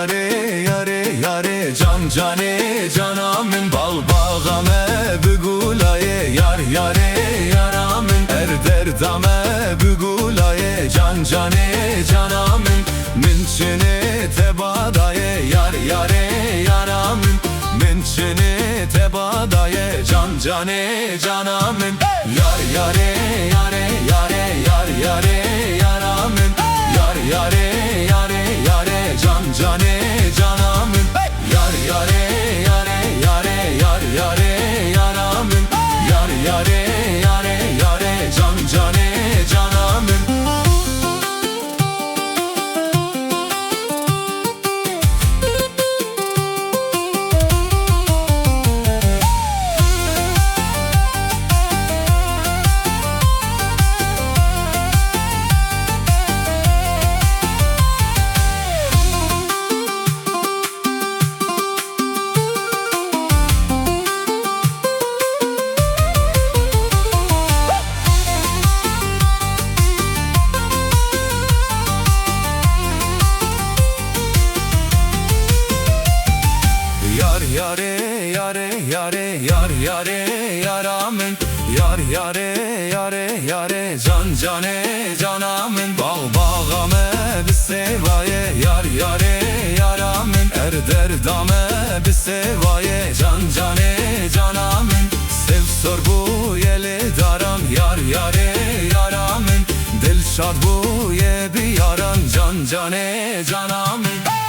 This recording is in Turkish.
yare yare yare can cane canamın bal bağame bugulaye yar yare yaramın er derdame bugulaye can cane canamın minçini tebadaye yar yare yaramın minçini tebadaye can cane canamın yar yare yare yare yar yare yaramın yar yare yare yare can cane canamın yar yare yare yare yar yare yaramın yar yare yare yare can cane canamın. Yare yare yare yar yare yaramın yar yare yare yare can cane canamın bağ bağame bir sevaye yar yare yaramın er derdame bir sevaye can cane canamın sev sor bu yele daram yar yare yaramın dilşad bu ye bir yaran can cane canamın.